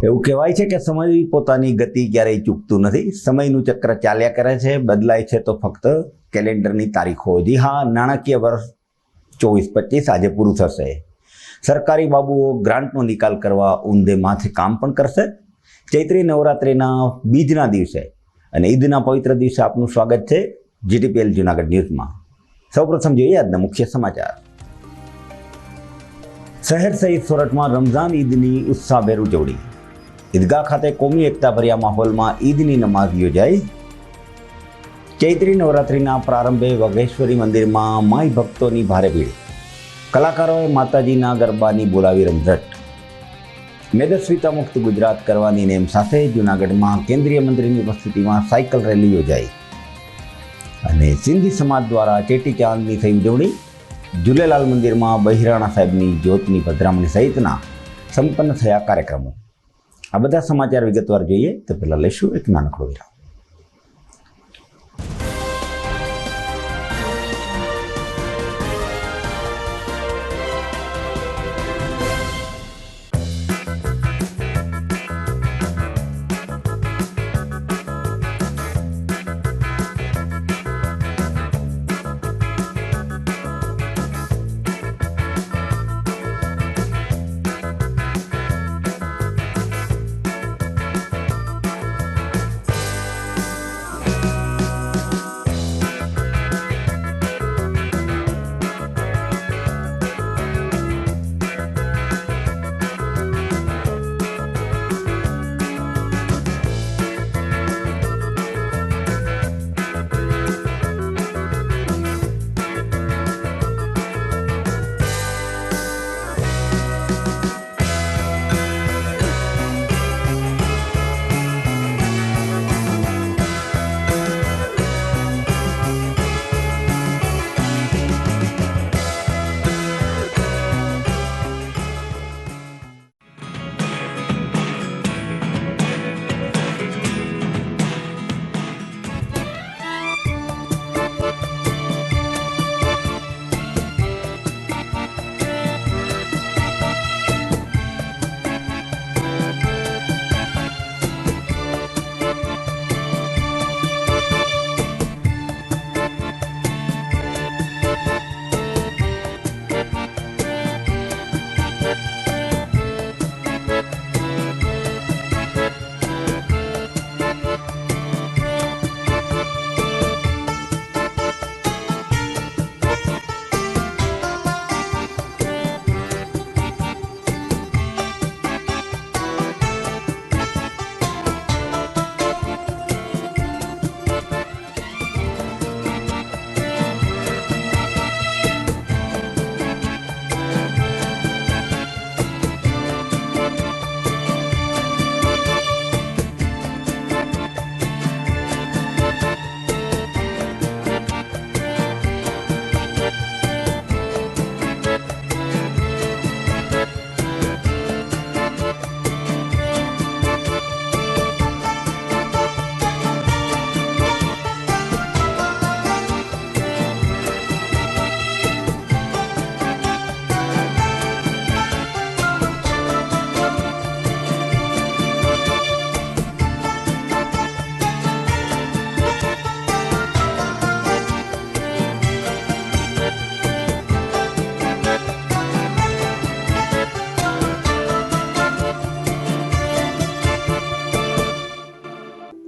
એવું કહેવાય છે કે સમય પોતાની ગતિ ક્યારેય ચૂકતું નથી. સમયનું ચક્ર ચાલ્યા કરે છે, બદલાય છે તો ફક્ત કેલેન્ડરની તારીખો. જી હા, નાણાકીય વર્ષ 24-25 આજે પૂરું થશે. સરકારી બાબુઓ ગ્રાન્ટનો નિકાલ કરવા ઊંધે માથે કામ પણ કરશે. ચૈત્રી નવરાત્રિના બીજના દિવસે અને ઈદના પવિત્ર દિવસે આપનું સ્વાગત છે જીટીપીએલ જૂનાગઢ ન્યૂઝમાં. સૌપ્રથમ જોઈએ આજના મુખ્ય સમાચાર. શહેર સહિત સોરઠમાં રમઝાન ઈદની ઉત્સાહભેર ઉજવણી. ઈદગાહ ખાતે કોમી એકતા ભર્યા માહોલમાં ઈદની નમાઝ યોજાઈ. ચૈત્રી નવરાત્રિના પ્રારંભે વઘેશ્વરી મંદિરમાં માઈ ભક્તોની ભારે ભીડ. કલાકારોએ માતાજીના ગરબાની બોલાવી રમઝટ. મેદસ્વીતા મુક્ત ગુજરાત કરવાની નેમ સાથે જૂનાગઢમાં કેન્દ્રીય મંત્રીની ઉપસ્થિતિમાં સાયકલ રેલી યોજાઈ. અને સિંધી સમાજ દ્વારા ચેટીચાંદની થઈ ઉજવણી. ઝૂલેલાલ મંદિરમાં બહિરાણા સાહેબની જ્યોતની પધરામણી સહિતના સંપન્ન થયા કાર્યક્રમો. આ બધા સમાચાર વિગતવાર જોઈએ તો પહેલાં લઈશું એક નાનકડો વિરામ.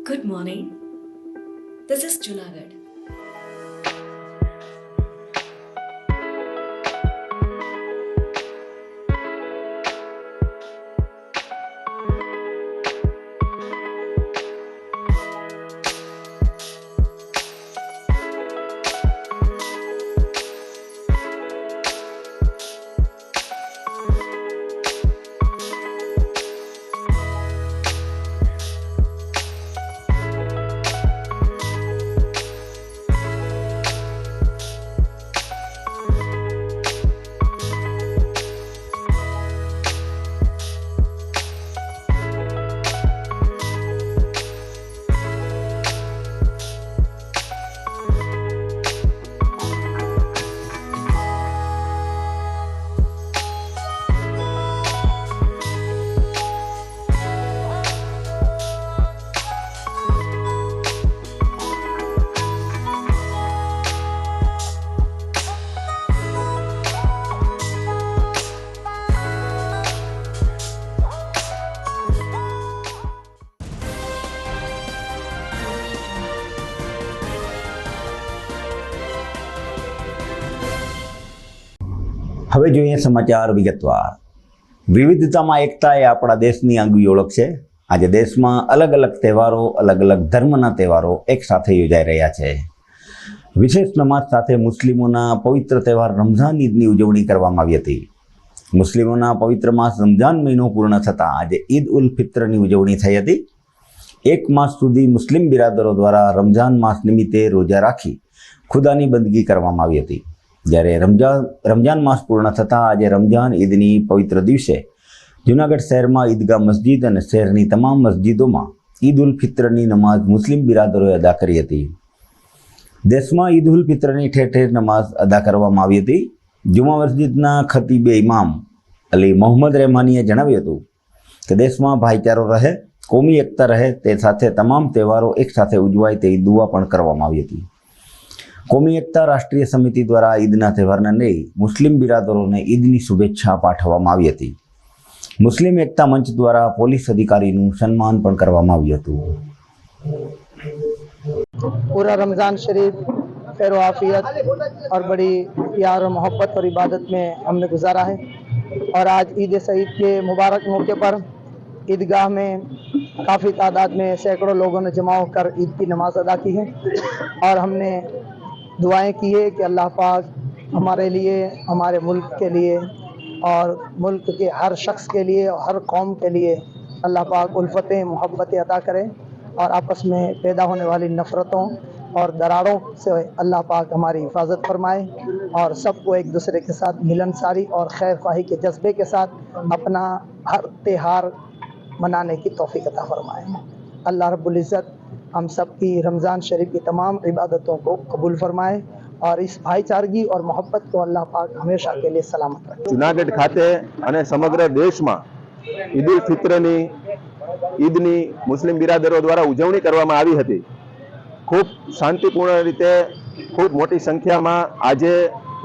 Good morning. This is Junagadh. હવે જોઈએ સમાચાર વિગતવાર. વિવિધતામાં એકતા એ આપણા દેશની આગવી ઓળખ છે. આજે દેશમાં અલગ અલગ તહેવારો, અલગ અલગ ધર્મના તહેવારો એક સાથે યોજાઈ રહ્યા છે. વિશેષ નમાઝ સાથે મુસ્લિમોના પવિત્ર તહેવાર રમઝાન ઈદની ઉજવણી કરવામાં આવી હતી. મુસ્લિમોના પવિત્ર માસ રમઝાન મહિનો પૂર્ણ થતાં આજે ઈદ ઉલ ફિત્રની ઉજવણી થઈ હતી. એક માસ સુધી મુસ્લિમ બિરાદરો દ્વારા રમઝાન માસ નિમિત્તે રોજા રાખી ખુદાની બંદગી કરવામાં આવી હતી. જ્યારે રમઝાન માસ પૂર્ણ થતાં આજે રમઝાન ઈદની પવિત્ર દિવસે જૂનાગઢ શહેરમાં ઈદગાહ મસ્જિદ અને શહેરની તમામ મસ્જિદોમાં ઈદ ઉલ ફિત્રની નમાઝ મુસ્લિમ બિરાદરોએ અદા કરી હતી. દેશમાં ઈદ ઉલ ફિત્રની ઠેર ઠેર નમાઝ અદા કરવામાં આવી હતી. જુમા મસ્જિદના ખતીબે ઇમામ અલી મોહમ્મદ રહેમાનીએ જણાવ્યું હતું કે દેશમાં ભાઈચારો રહે, કોમી એકતા રહે, તે સાથે તમામ તહેવારો એક સાથે ઉજવાય તેવી દુઆ પણ કરવામાં આવી હતી. કોમી એકતા રાષ્ટ્રીય સમિતિ દ્વારા ઈદના તહેવારને લઈ મુસ્લિમ બિરાદરોને ઈદની શુભેચ્છા પાઠવવામાં આવી હતી. મુસ્લિમ એકતા મંચ દ્વારા પોલીસ અધિકારીનું સન્માન પણ કરવામાં આવ્યું હતું. पूरा रमज़ान शरीफ खैर आफियत और बड़ी प्यार और मोहब्बत और इबादत में हमने गुजारा है और आज ईद सईद के मुबारक मौके पर ईदगाह में काफ़ी तादाद में सैकड़ों लोगों ने जमा होकर ईद की नमाज अदा की है और हमने दुआएं की है कि अल्लाह पाक हमारे लिए, हमारे मुल्क के लिए और मुल्क के हर शख्स के लिए और हर कौम के लिए अल्लाह पाक उल्फतें मोहब्बतें अता करें और आपस में पैदा होने वाली नफ़रतों और दरारों से अल्लाह पाक हमारी हिफाजत फरमाए और सबको एक दूसरे के साथ मिलनसारी और खैर ख्वाही के जज्बे के साथ अपना हर त्यौहार मनाने की तौफीक अता फरमाए. अल्लाह रब्बुल इज़्ज़त हम सब की रमज़ान शरीफ की तमाम इबादतों को कबूल फरमाए और इस भाईचारगी और मोहब्बत को अल्लाह पाक हमेशा के लिए सलामत रखे. જુનાગઢ ખાતે અને સમગ્ર દેશમાં ઈદ ઉલ ફિત્રની ઈદની મુસ્લિમ બિરાદરો દ્વારા ઉજવણી કરવામાં આવી હતી. ખૂબ શાંતિપૂર્ણ રીતે ખૂબ મોટી સંખ્યામાં આજે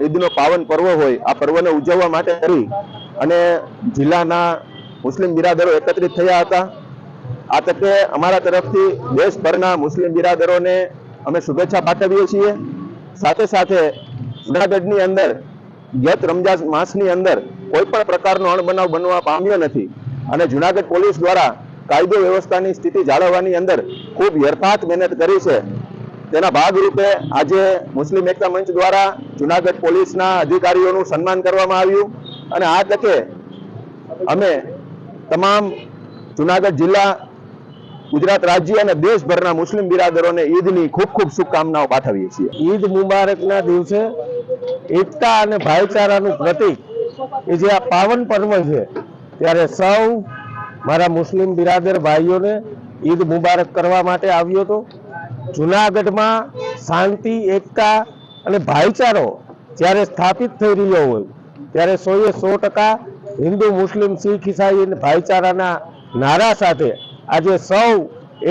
ઈદનો પાવન પર્વ હોય આ પર્વને ઉજવવા માટે કરી અને જિલ્લાના મુસ્લિમ બિરાદરો એકત્રિત થયા હતા. આ તકે અમારા તરફથી દેશભરના મુસ્લિમ બિરાદરોને અમે શુભેચ્છા પાઠવીએ છીએ. સાથે સાથે જુનાગઢની અંદર ગત રમઝાન માસની અંદર કોઈ પણ પ્રકારનો અણબનાવ બનવા પામ્યો નથી અને જુનાગઢ પોલીસ દ્વારા કાયદો વ્યવસ્થાની સ્થિતિ જાળવવાની અંદર ખૂબ યથાર્થ મહેનત કરી છે. તેના ભાગરૂપે આજે મુસ્લિમ એકતા મંચ દ્વારા જુનાગઢ પોલીસના અધિકારીઓનું સન્માન કરવામાં આવ્યું અને આ તકે અમે તમામ જુનાગઢ જિલ્લા, ગુજરાત રાજ્ય અને દેશભરના મુસ્લિમ બિરાદરોને ઈદની ખૂબ ખૂબ શુભકામનાઓ પાઠવીએ છીએ. ઈદ મુબારકના દિવસે એકતા અને ભાઈચારાનું પ્રતીક એ જે આ પાવન પર્વ છે ત્યારે સૌ મારા મુસ્લિમ બિરાદર ભાઈઓને ઈદ મુબારક કરવા માટે આવ્યો હતો. જુનાગઢમાં શાંતિ, એકતા અને ભાઈચારો જ્યારે સ્થાપિત થઈ રહ્યો હોય ત્યારે 100% હિન્દુ, મુસ્લિમ, શીખ, ઈસાઈ ભાઈચારાના નારા સાથે આજે સૌ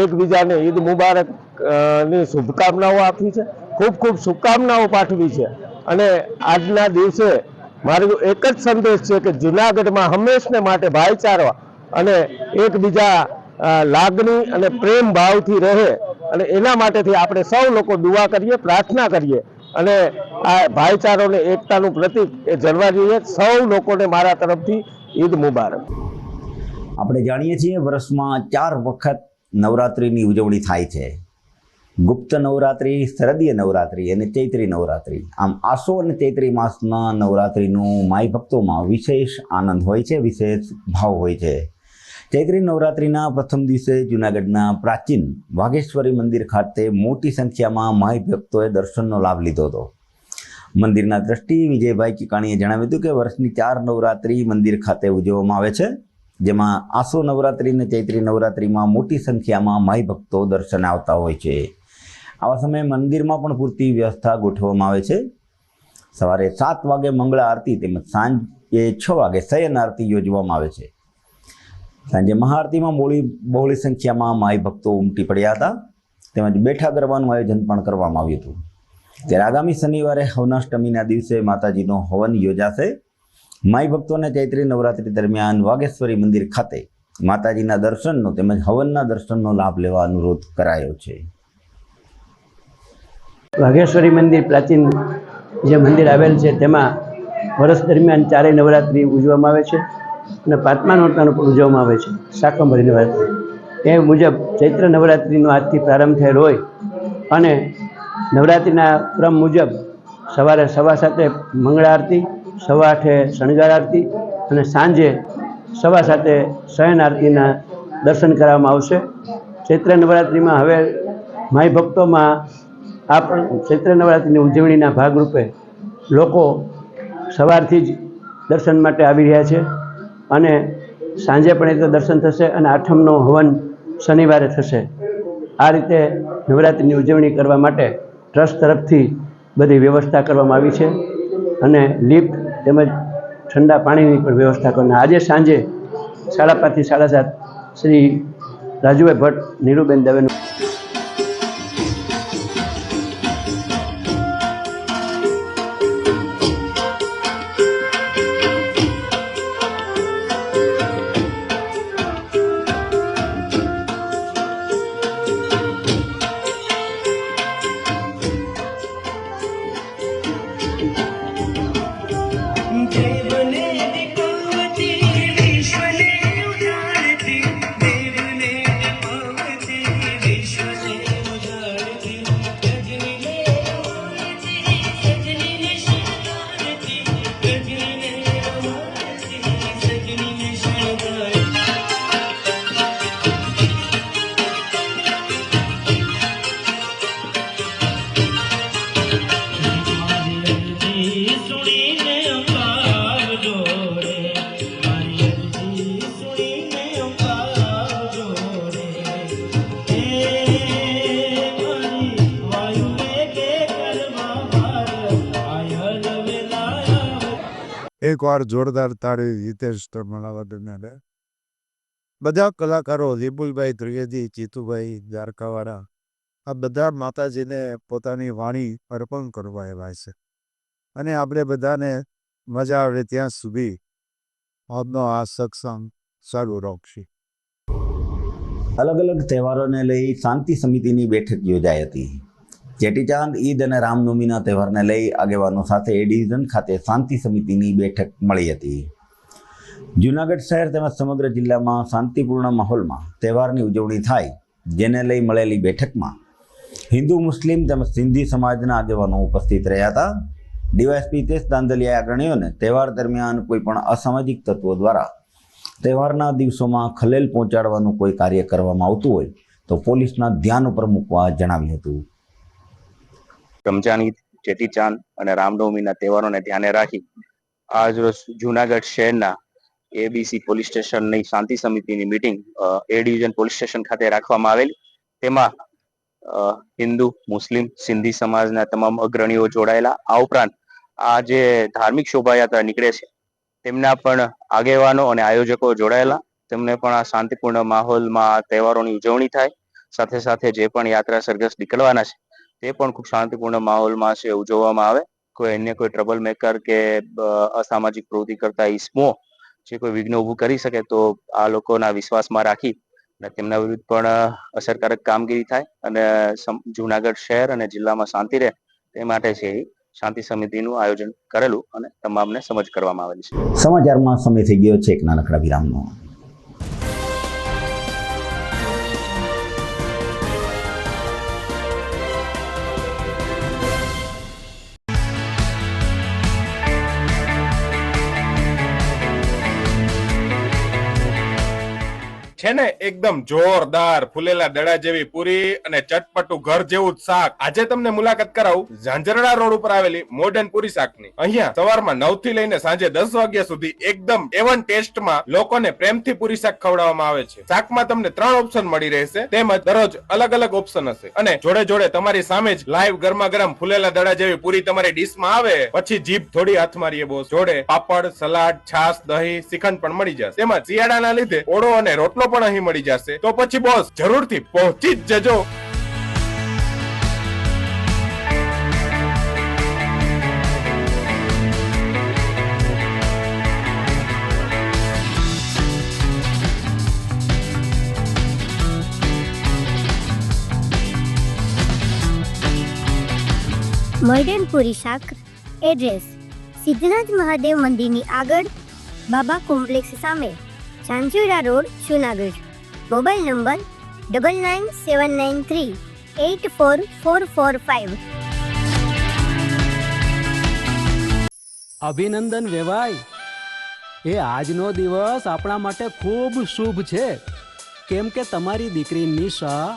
એકબીજાને ઈદ મુબારક ની શુભકામનાઓ આપી છે, ખૂબ ખૂબ શુભકામનાઓ પાઠવી છે. અને આજના દિવસે મારો એક જ સંદેશ છે કે જુનાગઢમાં હંમેશને માટે ભાઈચારો અને એકબીજા લાગણી અને પ્રેમ ભાવથી રહે અને એના માટેથી આપણે સૌ લોકો દુઆ કરીએ, પ્રાર્થના કરીએ અને આ ભાઈચારો અને એકતાનું પ્રતીક એ જળવા જોઈએ. સૌ લોકોને મારા તરફથી ઈદ મુબારક. આપણે જાણીએ છીએ વર્ષમાં 4 વખત નવરાત્રિની ઉજવણી થાય છે. ગુપ્ત નવરાત્રિ, શરદીય નવરાત્રિ અને ચૈત્રી નવરાત્રિ. આમ આસો અને ચૈત્રી માસના નવરાત્રિનું માઈ ભક્તોમાં વિશેષ આનંદ હોય છે, વિશેષ ભાવ હોય છે. ચૈત્રી નવરાત્રિના પ્રથમ દિવસે જૂનાગઢના પ્રાચીન વાઘેશ્વરી મંદિર ખાતે મોટી સંખ્યામાં માઈ ભક્તોએ દર્શનનો લાભ લીધો હતો. મંદિરના ટ્રસ્ટી વિજયભાઈ કિકાણીએ જણાવ્યું હતું કે વર્ષની 4 નવરાત્રિ મંદિર ખાતે ઉજવવામાં આવે છે, જેમાં આસો નવરાત્રિ અને ચૈત્રી નવરાત્રિમાં મોટી સંખ્યામાં માઈ ભક્તો દર્શને આવતા હોય છે. આવા સમયે મંદિરમાં પણ પૂરતી વ્યવસ્થા ગોઠવવામાં આવે છે. સવારે 7 વાગે મંગળા આરતી તેમજ સાંજે 6 વાગે શયન આરતી યોજવામાં આવે છે. સાંજે મહાઆરતીમાં બહોળી સંખ્યામાં માઈ ભક્તો ઉમટી પડ્યા હતા તેમજ બેઠા ગરબાનું આયોજન પણ કરવામાં આવ્યું હતું. ત્યારે આગામી શનિવારે હવનાષ્ટમીના દિવસે માતાજીનો હવન યોજાશે. માઈ ભક્તોને ચૈત્રી નવરાત્રિ દરમિયાન વાઘેશ્વરી મંદિર ખાતે માતાજીના દર્શનનો તેમજ હવનના દર્શનનો લાભ લેવા અનુરોધ કરાયો છે. વાઘેશ્વરી મંદિર પ્રાચીન જે મંદિર આવેલ છે તેમાં વર્ષ દરમિયાન ચારેય નવરાત્રિ ઉજવવામાં આવે છે અને પાંચમા નોરતાનું પણ ઉજવવામાં આવે છે, શાકંભરી નવરાત્રિ. એ મુજબ ચૈત્ર નવરાત્રિનો આજથી પ્રારંભ થયેલ હોય અને નવરાત્રિના ક્રમ મુજબ સવારે 7:15 મંગળા આરતી, 8:15 શણગાર આરતી અને સાંજે 7:15 શયન આરતીના દર્શન કરાવવામાં આવશે. ચૈત્ર નવરાત્રિમાં હવે માઈ ભક્તોમાં આ પણ ચૈત્ર નવરાત્રિની ઉજવણીના ભાગરૂપે લોકો સવારથી જ દર્શન માટે આવી રહ્યા છે અને સાંજે પણ એ તો દર્શન થશે અને આઠમનો હવન શનિવારે થશે. આ રીતે નવરાત્રિની ઉજવણી કરવા માટે ટ્રસ્ટ તરફથી બધી વ્યવસ્થા કરવામાં આવી છે અને લિફ્ટ તેમજ ઠંડા પાણીની પણ વ્યવસ્થા કરવાની. આજે સાંજે 5:30 થી 7:30 શ્રી રાજુભાઈ ભટ્ટ, નીરુબેન દવેનું એકવાર જોરદાર તાળી હિતેશ તરમલાવાદને બધા કલાકારો વિપુલભાઈ ત્રિવેદી, જીતુભાઈ દ્વારકાવાળા આ બધા માતાજીને પોતાની વાણી અર્પણ કરવા આવ્યા છે અને આપણે બધાને મજા આવે ત્યાં સુધી આજનો આ સત્સંગ ચાલુ રાખશે. અલગ અલગ તહેવારોને લઈ શાંતિ સમિતિની બેઠક યોજાઈ હતી. ચેટીચાંદ, ઈદ અને રામનવમીના તહેવારને લઈ આગેવાનો સાથે એ ડિવિઝન ખાતે શાંતિ સમિતિની બેઠક મળી હતી. જૂનાગઢ શહેર તેમજ સમગ્ર જિલ્લામાં શાંતિપૂર્ણ માહોલમાં તહેવારની ઉજવણી થાય, જેને લઈ મળેલી બેઠકમાં હિન્દુ, મુસ્લિમ તેમજ સિંધી સમાજના આગેવાનો ઉપસ્થિત રહ્યા હતા. ડીવાયએસપી તેજ દાંદલિયાએ અગ્રણીઓને તહેવાર દરમિયાન કોઈ પણ અસામાજિક તત્વો દ્વારા તહેવારના દિવસોમાં ખલેલ પહોંચાડવાનું કોઈ કાર્ય કરવામાં આવતું હોય તો પોલીસના ધ્યાન ઉપર મૂકવા જણાવ્યું હતું. રમજાન ઈદ, ચેટીચાંદ અને રામનવમીના તહેવારોને ધ્યાને રાખી આજરોજ જૂનાગઢ શહેરના એબીસી પોલીસ સ્ટેશનની શાંતિ સમિતિની મીટિંગ એ ડિવિઝન પોલીસ સ્ટેશન ખાતે રાખવામાં આવેલી. તેમાં હિન્દુ, મુસ્લિમ, સિંધી સમાજના તમામ અગ્રણીઓ જોડાયેલા. આ ઉપરાંત આ જે ધાર્મિક શોભાયાત્રા નીકળે છે તેમના પણ આગેવાનો અને આયોજકો જોડાયેલા. તેમને પણ આ શાંતિપૂર્ણ માહોલમાં તહેવારોની ઉજવણી થાય, સાથે સાથે જે પણ યાત્રા સરઘસ નીકળવાના છે તે પણ ખૂબ શાંતિપૂર્ણ માહોલમાં છે ઉજવવામાં આવે. કોઈ અન્ય કોઈ ટ્રબલ મેકર કે અસામાજિક પ્રવૃત્તિ કરતા ઈસમો જે કોઈ વિઘ્ન ઊભું કરી શકે તો આ લોકોના વિશ્વાસમાં રાખી અને તેમના વિરુદ્ધ પણ અસરકારક કામગીરી થાય અને જૂનાગઢ શહેર અને જિલ્લામાં શાંતિ રહે તે માટે છે શાંતિ સમિતિનું આયોજન કરેલું અને તમામને સમજ કરવામાં આવેલી છે. સમાચારમાં સમય થઈ ગયો છે એક નાનકડા વિરામનો. છે ને એકદમ જોરદાર ફૂલેલા દડા જેવી પૂરી અને ચટપટું ઘર જેવું જ શાક. આજે તમને મુલાકાત કરાવું ઝાંઝરડા રોડ ઉપર આવેલી મોડર્ન પૂરી શાકની. અહીંયા સવારમાં 9 થી લઈને સાંજે 10 વાગ્યા સુધી એકદમ એવન ટેસ્ટમાં લોકોને પ્રેમથી પૂરી શાક ખવડાવવામાં આવે છે. શાકમાં તમને 3 ઓપ્શન મળી રહેશે, તેમજ દરરોજ અલગ અલગ ઓપ્શન હશે અને જોડે જોડે તમારી સામે જ લાઈવ ગરમા ગરમ ફૂલેલા દડા જેવી પૂરી તમારી ડીશમાં આવે પછી જીભ થોડી હાથ મારીએ બોસ. જોડે પાપડ, સલાડ, છાશ, દહીં, શ્રીખંડ પણ મળી જશે. તેમજ શિયાળાના લીધે ઓળો અને રોટલો પણ અહીં મળી જશે. તો પછી બોસ જરૂરથી પહોંચી જ જજો. મોડર્ન પૂરી શાક, એડ્રેસ સિદ્ધનાથ મહાદેવ મંદિરની આગળ બાબા કોમ્પ્લેક્સ સામે Jhanjhura road Junagadh. Mobile number 9979384445. અભિનંદન વેવાય. એ આજનો દિવસ આપણા માટે ખૂબ શુભ છે, કેમ કે તમારી દીકરી નિશા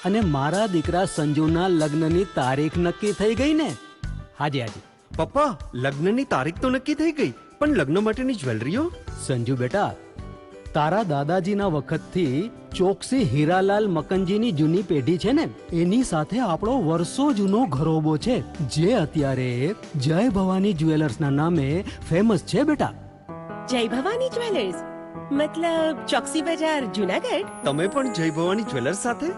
અને મારા દીકરા સંજુના લગ્નની તારીખ નક્કી થઈ ગઈ ને. હાજી હાજી પપ્પા, લગ્નની તારીખ તો નક્કી થઈ ગઈ, પણ લગ્ન માટેની જ્વેલરીઓ? સંજુ બેટા, તારા દાદાજીના વખતથી ચોકસી હીરાલાલ મકનજીની જૂની પેઢી છે ને, એની સાથે આપણો વર્ષો જૂનો ઘરોબો છે, જે અત્યારે જય ભવાની જ્વેલર્સના નામે ફેમસ છે બેટા. જય ભવાની જ્વેલર્સ મતલબ ચોકસી બજાર જુનાગઢ? તમે પણ જય ભવાની જ્વેલર્સ સાથે?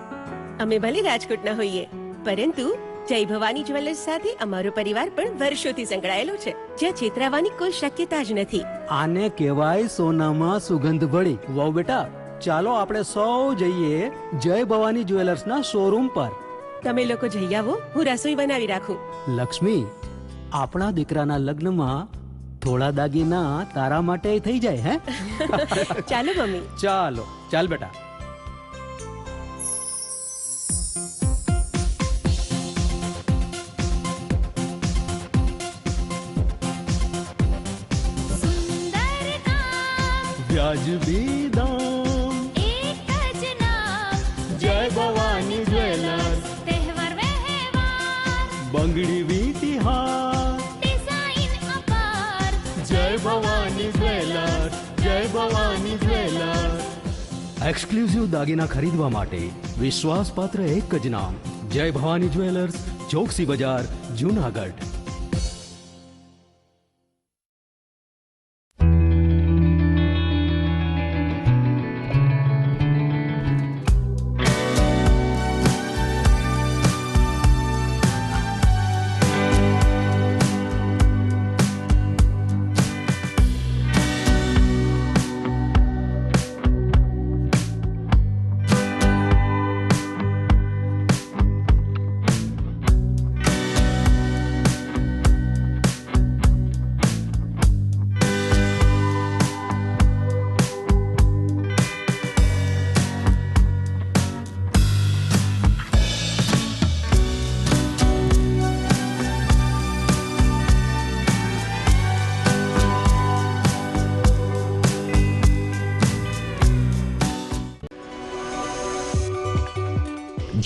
અમે ભલે રાજકોટના હોઈએ, પરંતુ જય ભવાની જ્વેલર્સ સાથે અમારો પરિવાર પણ વર્ષોથી સંકળાયેલો છે, જ્યાં છેતરાવાની કોઈ શક્યતા જ નથી. આને કહેવાય સોનામાં સુગંધ ભળી. વાવ બેટા, ચાલો આપણે સૌ જઈએ જય ભવાની જ્વેલર્સના શોરૂમ પર. તમે લોકો જઈ આવો, હું રસોઈ બનાવી રાખું. લક્ષ્મી, આપણા દીકરાના લગ્નમાં થોડા દાગીના તારા માટે થઈ જાય. હે ચાલો મમ્મી. ચાલો ચાલ બેટા. વ્યાજબી દામ, એક જ નામ, જય ભવાની જ્વેલર્સ. તહેવાર વ્યવહાર, બંગડી વીટી હાર, ડિઝાઇન અપાર, જય ભવાની જ્વેલર્સ, જય ભવાની જ્વેલર્સ. એક્સક્લુઝિવ દાગીના ખરીદવા માટે વિશ્વાસપાત્ર એક જ નામ, જય ભવાની જ્વેલર્સ, ચોકસી બજાર, જુનાગઢ.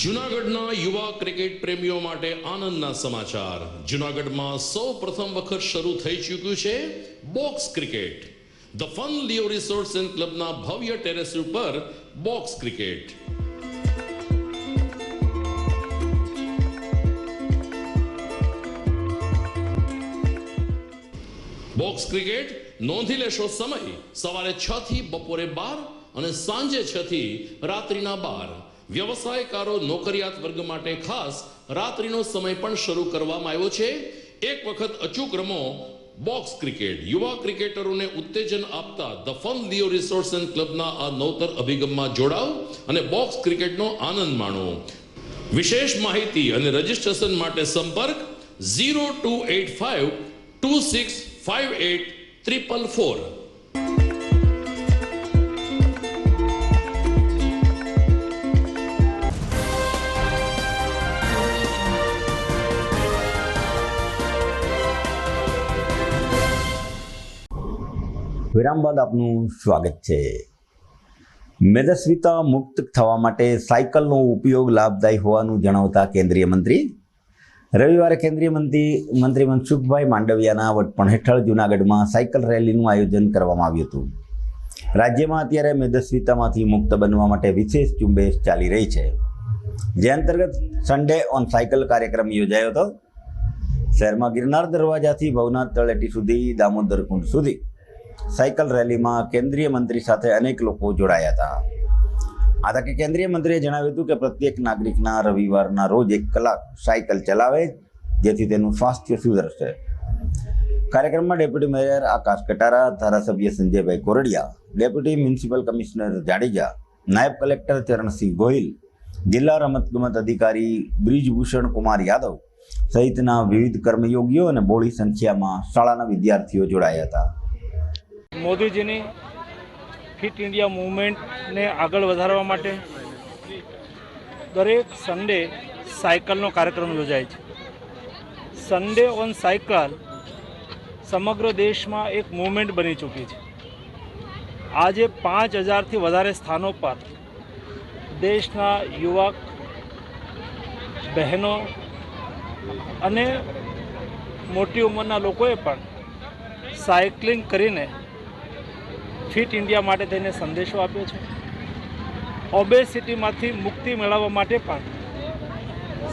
જૂનાગઢના યુવા ક્રિકેટ પ્રેમીઓ માટે આનંદના સમાચાર. જૂનાગઢમાં સૌ પ્રથમ વખત શરૂ થઈ ચૂક્યું છે box cricket. The fun Leo resorts and ક્લબના ભવ્ય ટેરેસ ઉપર બોક્સ ક્રિકેટ. બોક્સ ક્રિકેટ નોંધી લેશો સમય સવારે 6 થી બપોરે 12 અને સાંજે 6 થી રાત્રિના 12. વ્યવસાયકારો, નોકરિયાત વર્ગ માટે ખાસ રાત્રિનો સમય પણ શરૂ કરવામાં આવ્યો છે. એક વખત અચૂક રમો બોક્સ ક્રિકેટ. યુવા ક્રિકેટરોને ઉત્તેજન આપતા the fun Leo resorts and ક્લબના આ નવતર અભિગમમાં જોડાઓ અને બોક્સ ક્રિકેટનો આનંદ માણો. વિશેષ માહિતી અને રજીસ્ટ્રેશન માટે સંપર્ક 0285 2658 444. વિરામ બાદ આપનું સ્વાગત છે. મેદસ્વીતા મુક્ત થવા માટે સાયકલનો ઉપયોગ લાભદાયી હોવાનું જણાવતા કેન્દ્રીય મંત્રી રવિવારે કેન્દ્રીય મંત્રી મનસુખભાઈ માંડવિયાના વડપણ હેઠળ જૂનાગઢમાં સાયકલ રેલીનું આયોજન કરવામાં આવ્યું હતું. રાજ્યમાં અત્યારે મેદસ્વીતામાંથી મુક્ત બનવા માટે વિશેષ ઝુંબેશ ચાલી રહી છે, જે અંતર્ગત સન્ડે ઓન સાયકલ કાર્યક્રમ યોજાયો હતો. શહેરમાં ગિરનાર દરવાજાથી ભવનાથ તળેટી સુધી, દામોદર કુંડ સુધી સાયકલ રેલીમાં કેન્દ્રીય મંત્રી સાથે અનેક લોકો જોડાયા હતા. આ તકે કેન્દ્રીય મંત્રીએ જણાવ્યું હતું કે પ્રત્યેક નાગરિકના રવિવારના રોજ 1 કલાક સાયકલ ચલાવે, જેથી તેનું સ્વાસ્થ્ય સુધરશે. કાર્યક્રમમાં ડેપ્યુટી મેયર આકાશ કટારા, ધારાસભ્ય Sanjaybhai Koradiya, deputy municipal commissioner Jadeja, નાયબ કલેક્ટર ચરણસિંહ ગોહિલ, જિલ્લા રમતગમત અધિકારી બ્રિજભૂષણ કુમાર યાદવ, સહિતના વિવિધ કર્મયોગીઓ અને બહોળી સંખ્યામાં શાળાના વિદ્યાર્થીઓ જોડાયા હતા. મોદીજીની ફિટ ઇન્ડિયા મૂવમેન્ટને આગળ વધારવા માટે દરેક સન્ડે સાયકલનો કાર્યક્રમ યોજાય છે. સન્ડે ઓન સાયકલ સમગ્ર દેશમાં એક મૂવમેન્ટ બની ચૂકી છે. આજે 5000થી વધારે સ્થાનો પર દેશના યુવક બહેનો અને મોટી ઉંમરના લોકોએ પણ સાયકલિંગ કરીને ફિટ ઇન્ડિયા માટે થઈને સંદેશો આપ્યો છે. ઓબેસિટીમાંથી મુક્તિ મેળવવા માટે પણ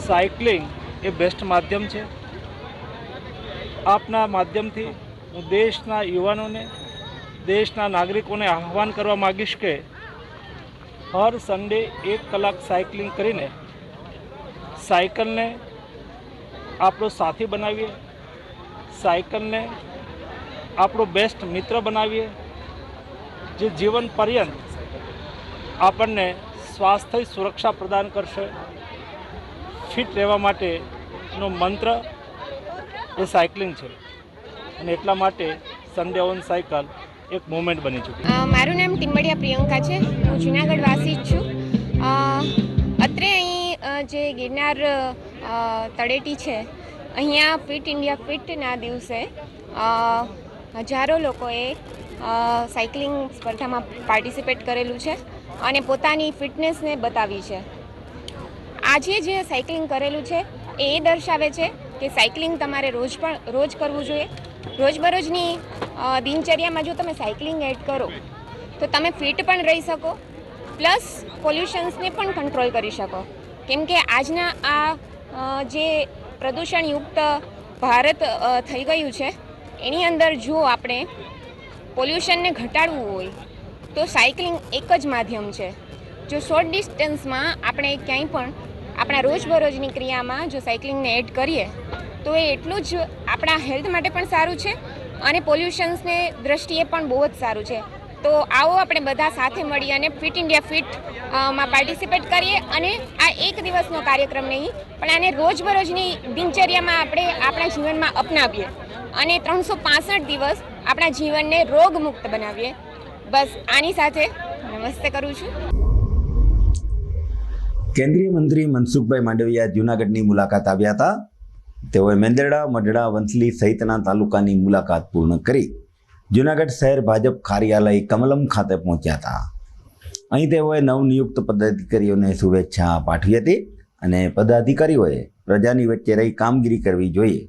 સાયકલિંગ એ બેસ્ટ માધ્યમ છે. આપના માધ્યમથી હું દેશના યુવાનોને, દેશના નાગરિકોને આહ્વાન કરવા માગીશ કે હર સન્ડે 1 કલાક સાયકલિંગ કરીને સાયકલને આપણો સાથી બનાવીએ, સાયકલને આપણો બેસ્ટ મિત્ર બનાવીએ, જે જીવન પર્યંત આપણને સ્વાસ્થ્ય સુરક્ષા પ્રદાન કરશે. ફિટ રહેવા માટેનો મંત્ર એ સાયકલિંગ છે અને એટલા માટે સન્ડે ઓન સાયકલ એક મૂવમેન્ટ બની ચૂકી. મારું નામ ટીમ્બડિયા પ્રિયંકા છે. હું જુનાગઢ વાસી જ છું. અત્રે અહીં જે ગિરનાર તળેટી છે, અહીંયા ફિટ ઇન્ડિયા ફિટના દિવસે હજારો લોકોએ સાયકલિંગ સ્પર્ધામાં પાર્ટિસિપેટ કરેલું છે અને પોતાની ફિટનેસને બતાવી છે. આજે જે સાયકલિંગ કરેલું છે એ દર્શાવે છે કે સાયકલિંગ તમારે રોજ કરવું જોઈએ. રોજબરોજની દિનચર્યામાં જો તમે સાયકલિંગ એડ કરો તો તમે ફિટ પણ રહી શકો, પ્લસ પોલ્યુશન્સને પણ કંટ્રોલ કરી શકો. કેમ કે આજના આ જે પ્રદૂષણયુક્ત ભારત થઈ ગયું છે એની અંદર જો આપણે પોલ્યુશનને ઘટાડવું હોય તો સાયકલિંગ એક જ માધ્યમ છે. જો શોર્ટ ડિસ્ટન્સમાં આપણે ક્યાંય પણ આપણા રોજબરોજની ક્રિયામાં જો સાયકલિંગને એડ કરીએ તો એ એટલું જ આપણા હેલ્થ માટે પણ સારું છે અને પોલ્યુશન્સને દૃષ્ટિએ પણ બહુ જ સારું છે. તો આવો આપણે બધા સાથે મળી અને ફિટ ઇન્ડિયા ફિટ માં પાર્ટિસિપેટ કરીએ અને આ એક દિવસનો કાર્યક્રમ નહીં પણ આને રોજબરોજની દિનચર્યામાં આપણે આપણા જીવનમાં અપનાવીએ અને 365 દિવસ આપણા જીવનને રોગમુક્ત બનાવીએ. બસ આની સાથે નમસ્તે કરું છું. કેન્દ્રીય મંત્રી મનસુખભાઈ માંડવિયા જૂનાગઢની મુલાકાત આવ્યા હતા. તેઓએ મેંદરડા, મઢડા, વંથલી સહિતના તાલુકાની મુલાકાત પૂર્ણ કરી જૂનાગઢ શહેર ભાજપ કાર્યાલય કમલમ ખાતે પહોંચ્યા હતા. અહીં તેઓએ નવનિયુક્ત પદાધિકારીઓને શુભેચ્છા પાઠવી હતી અને પદાધિકારીઓએ પ્રજાની વચ્ચે રહી કામગીરી કરવી જોઈએ.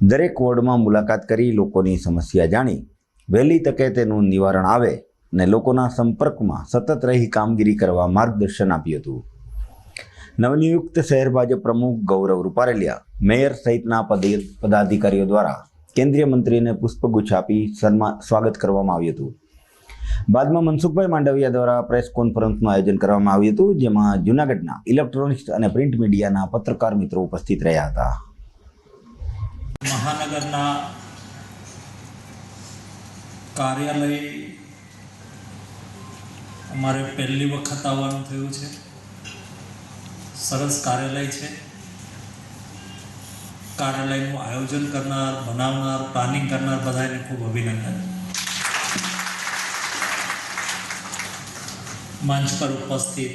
દરેક વોર્ડમાં મુલાકાત કરી લોકોની સમસ્યા જાણી વહેલી તકે તેનું નિવારણ આવે અને લોકોના સંપર્કમાં સતત રહી કામગીરી કરવા માર્ગદર્શન આપ્યું હતું. નવનિયુક્ત શહેર ભાજપ પ્રમુખ ગૌરવ રૂપારેલિયા, મેયર સહિતના પદાધિકારીઓ દ્વારા કેન્દ્રીય મંત્રીને પુષ્પગુચ્છ આપી સ્વાગત કરવામાં આવ્યું હતું. બાદમાં મનસુખભાઈ માંડવિયા દ્વારા પ્રેસ કોન્ફરન્સનું આયોજન કરવામાં આવ્યું હતું, જેમાં જૂનાગઢના ઇલેક્ટ્રોનિક્સ અને પ્રિન્ટ મીડિયાના પત્રકાર મિત્રો ઉપસ્થિત રહ્યા હતા. મહાનગરના કાર્યાલય અમારે પહેલી વખત આવવાનું થયું છે. સરસ કાર્યાલય છે. કાર્યાલયનું આયોજન કરનાર, બનાવનાર, પ્લાનિંગ કરનાર બધાને ખૂબ અભિનંદન. મંચ પર ઉપસ્થિત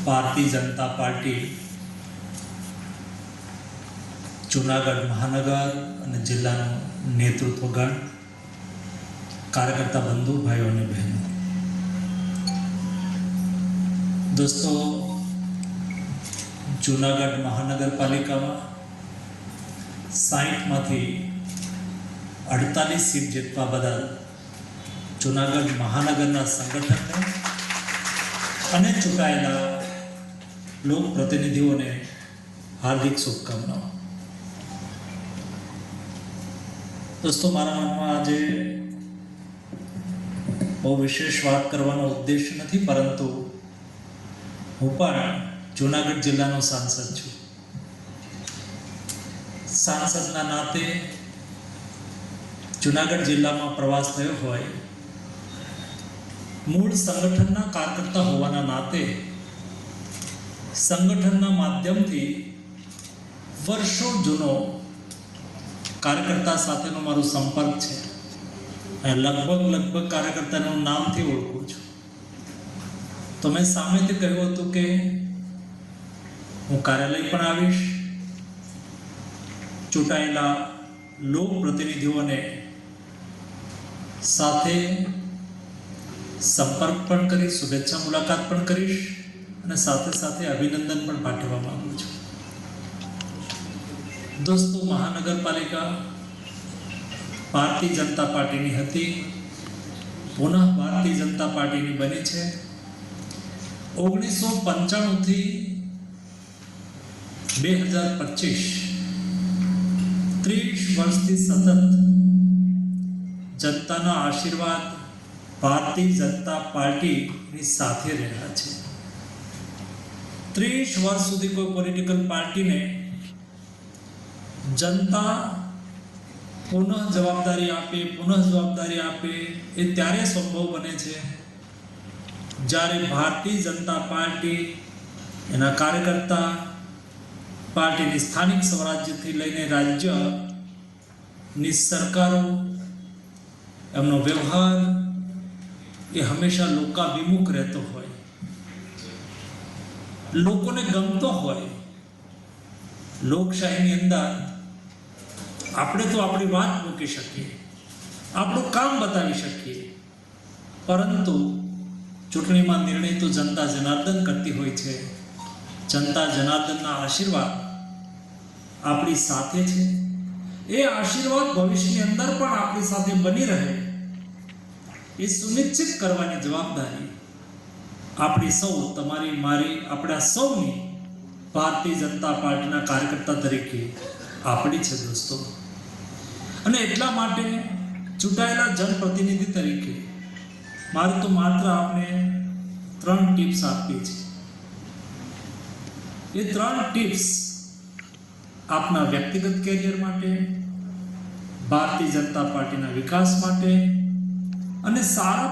ભારતીય જનતા પાર્ટી જૂનાગઢ મહાનગર અને જિલ્લાનું નેતૃત્વગણ, કાર્યકર્તા બંધુ, ભાઈઓ અને બહેનો, દોસ્તો, જૂનાગઢ મહાનગરપાલિકામાં 60માંથી 48 સીટ જીતવા બદલ જૂનાગઢ મહાનગરના સંગઠનને અને ચૂંટાયેલા લોકપ્રતિનિધિઓને હાર્દિક શુભકામનાઓ. દોસ્તો, મારા મનમાં આજે બહુ વિશેષ વાત કરવાનો ઉદ્દેશ નથી, પરંતુ હું પણ જૂનાગઢ જિલ્લાનો સાંસદ છું. સાંસદના નાતે જૂનાગઢ જિલ્લામાં પ્રવાસ થયો હોય, મૂળ સંગઠનના કાર્યકર્તા હોવાના નાતે સંગઠનના માધ્યમથી વર્ષો જૂનો કાર્યકર્તા સાથેનો મારો સંપર્ક છે. લગભગ કાર્યકર્તાને હું નામથી ઓળખું છું. તો મેં સામેથી કહ્યું હતું કે હું કાર્યાલય પણ આવીશ, ચૂંટાયેલા લોક પ્રતિનિધિઓને સાથે સંપર્ક પણ કરીશ, શુભેચ્છા મુલાકાત પણ કરીશ અને સાથે સાથે અભિનંદન પણ પાઠવવા માંગુ છું. દોસ્તો, મહાનગરપાલિકા ભારતીય જનતા પાર્ટીની હતી, પુનઃ ભારતીય જનતા પાર્ટીની બની છે. 1995 થી 2025 30 વર્ષથી સતત જનતાના આશીર્વાદ ભારતીય જનતા પાર્ટીની સાથે રહ્યા છે. 30 વર્ષ સુધી કોઈ પોલિટિકલ પાર્ટીને જનતા પુનઃ જવાબદારી આપે એ ત્યારે સંભવ બને છે જ્યારે ભારતીય જનતા પાર્ટી, એના કાર્યકર્તા, પાર્ટીની સ્થાનિક સ્વરાજ્યથી લઈને રાજ્યની સરકારો, એમનો વ્યવહાર એ હંમેશા લોકાભિમુખ રહેતો હોય, લોકોને ગમતો હોય. લોકશાહીની અંદર આપણે તો આપણી વાત મૂકી શકીએ, આપણું કામ બતાવી શકીએ, પરંતુ ચૂંટણીમાં નિર્ણય તો જનતા જનાર્દન કરતી હોય છે. જનતા જનાર્દનના આશીર્વાદ આપણી સાથે છે. એ આશીર્વાદ ભવિષ્યની અંદર પણ આપણી સાથે બની રહે એ સુનિશ્ચિત કરવાની જવાબદારી આપણી સૌ, તમારી, મારી, આપણા સૌની ભારતીય જનતા પાર્ટીના કાર્યકર્તા તરીકે આપણી છે દોસ્તો. અને એટલા માટે ચૂંટાયેલા જનપ્રતિનિધિ તરીકે મારે તો માત્ર આપને 3 ટિપ્સ આપવી છે. એ 3 ટિપ્સ આપના વ્યક્તિગત કેરિયર માટે, ભારતીય જનતા પાર્ટીના વિકાસ માટે અને સારા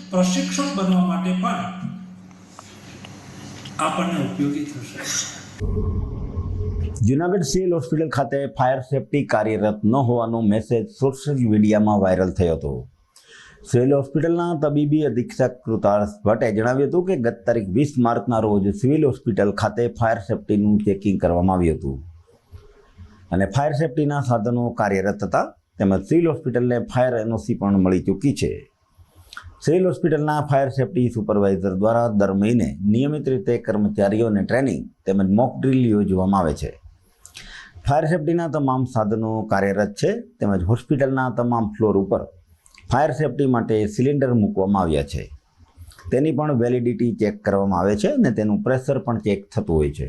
પ્રશિક્ષક બનવા માટે પણ આપણને ઉપયોગી થશે. જૂનાગઢ સિવિલ હોસ્પિટલ ખાતે ફાયર સેફટી કાર્યરત ન હોવાનો મેસેજ સોશિયલ મીડિયામાં વાયરલ થયો હતો. સિવિલ હોસ્પિટલના તબીબી અધિક્ષક કૃતાર્થ ભટ્ટે જણાવ્યું હતું કે ગત તારીખ 20 માર્ચના રોજ સિવિલ હોસ્પિટલ ખાતે ફાયર સેફટીનું ચેકિંગ કરવામાં આવ્યું હતું અને ફાયર સેફટીના સાધનો કાર્યરત હતા. તેમજ સિવિલ હોસ્પિટલને ફાયર એનઓસી પણ મળી ચૂકી છે. સિવિલ હોસ્પિટલના ફાયર સેફટી સુપરવાઇઝર દ્વારા દર મહિને નિયમિત રીતે કર્મચારીઓને ટ્રેનિંગ તેમજ મોક ડ્રીલ યોજવામાં આવે છે. ફાયર સેફટીના તમામ સાધનો કાર્યરત છે તેમજ હોસ્પિટલના તમામ ફ્લોર ઉપર ફાયર સેફટી માટે સિલિન્ડર મૂકવામાં આવ્યા છે. તેની પણ વેલિડિટી ચેક કરવામાં આવે છે અને તેનું પ્રેશર પણ ચેક થતું હોય છે.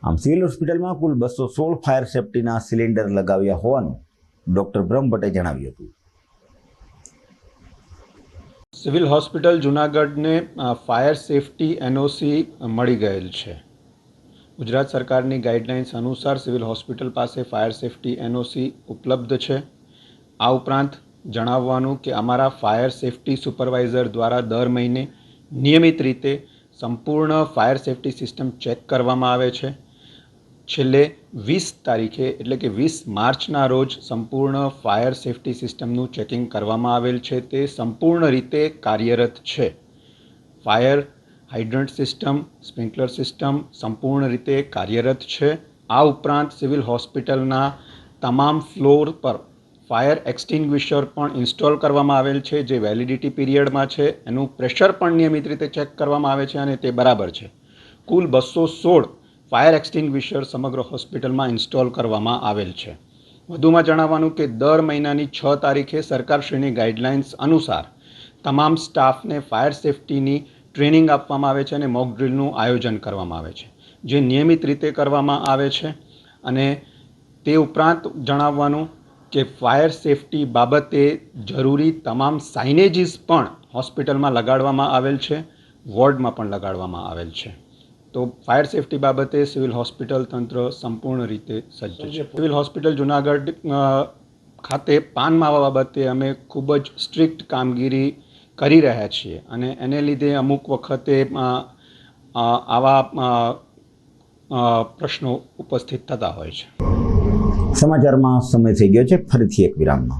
આમ સિવિલ હોસ્પિટલમાં કુલ 216 ફાયર સેફટીના સિલિન્ડર લગાવ્યા હોવાનું ડૉક્ટર બ્રહ્મભટ્ટે જણાવ્યું હતું. સિવિલ હોસ્પિટલ જૂનાગઢને ફાયર સેફટી એનઓસી મળી ગયેલ છે. ગુજરાત સરકારની ગાઈડલાઇન્સ અનુસાર સિવિલ હોસ્પિટલ પાસે ફાયર સેફટી એનઓસી ઉપલબ્ધ છે. આ ઉપરાંત જણાવવાનું કે અમારા ફાયર સેફટી સુપરવાઇઝર દ્વારા દર મહિને નિયમિત રીતે સંપૂર્ણ ફાયર સેફટી સિસ્ટમ ચેક કરવામાં આવે છે. છેલ્લે 20 તારીખે એટલે કે 20 માર્ચના રોજ સંપૂર્ણ ફાયર સેફટી સિસ્ટમનું ચેકિંગ કરવામાં આવેલ છે. તે સંપૂર્ણ રીતે કાર્યરત છે. Fire hydrant system, sprinkler system સંપૂર્ણ રીતે કાર્યરત છે. આ ઉપરાંત સિવિલ હોસ્પિટલના તમામ ફ્લોર પર ફાયર એક્સટિંગ્વિશર પણ ઇન્સ્ટોલ કરવામાં આવેલ છે, જે વેલિડિટી પીરિયડમાં છે. એનું પ્રેશર પણ નિયમિત રીતે ચેક કરવામાં આવે છે અને તે બરાબર છે. કુલ 216 ફાયર એક્સટિંગ્વિશર સમગ્ર હોસ્પિટલમાં ઇન્સ્ટોલ કરવામાં આવેલ છે. વધુમાં જણાવવાનું કે દર મહિનાની 6 તારીખે સરકારશ્રીની ગાઈડલાઇન્સ અનુસાર તમામ સ્ટાફને ફાયર સેફટીની ટ્રેનિંગ આપવામાં આવે છે અને મોક ડ્રીલનું આયોજન કરવામાં આવે છે, જે નિયમિત રીતે કરવામાં આવે છે. અને તે ઉપરાંત જણાવવાનું કે ફાયર સેફટી બાબતે જરૂરી તમામ સાઇનેજીસ પણ હોસ્પિટલમાં લગાડવામાં આવેલ છે, વોર્ડમાં પણ લગાડવામાં આવેલ છે. તો ફાયર સેફટી બાબતે સિવિલ હોસ્પિટલ તંત્ર સંપૂર્ણ રીતે સજ્જ છે. સિવિલ હોસ્પિટલ જૂનાગઢ ખાતે પાન માવા બાબતે અમે ખૂબ જ સ્ટ્રિક્ટ કામગીરી કરી રહ્યા છીએ અને એને લીધે અમુક વખતે આવા પ્રશ્નો ઉપસ્થિત થતા હોય છે. સમાચારમાં સમય થઈ ગયો છે ફરીથી એક વિરામનો.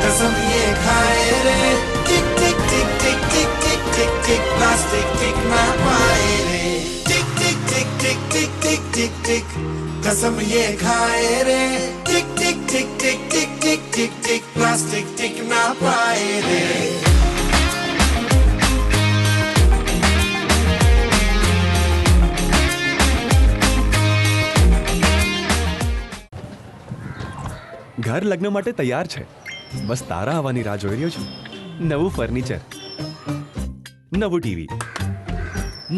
कसम ये खाए रे टिक टिक टिक टिक टिक टिक टिक टिक प्लास्टिक टिक ना पाए रे टिक टिक टिक टिक टिक टिक टिक टिक कसम ये खाए रे टिक टिक टिक टिक टिक टिक टिक टिक प्लास्टिक टिक ना पाए रे. ઘર લગ્ન માટે તૈયાર છે, બસ તારા આવવાની રાહ જોઈ રહ્યો છું. નવું ફર્નિચર, નવું ટીવી,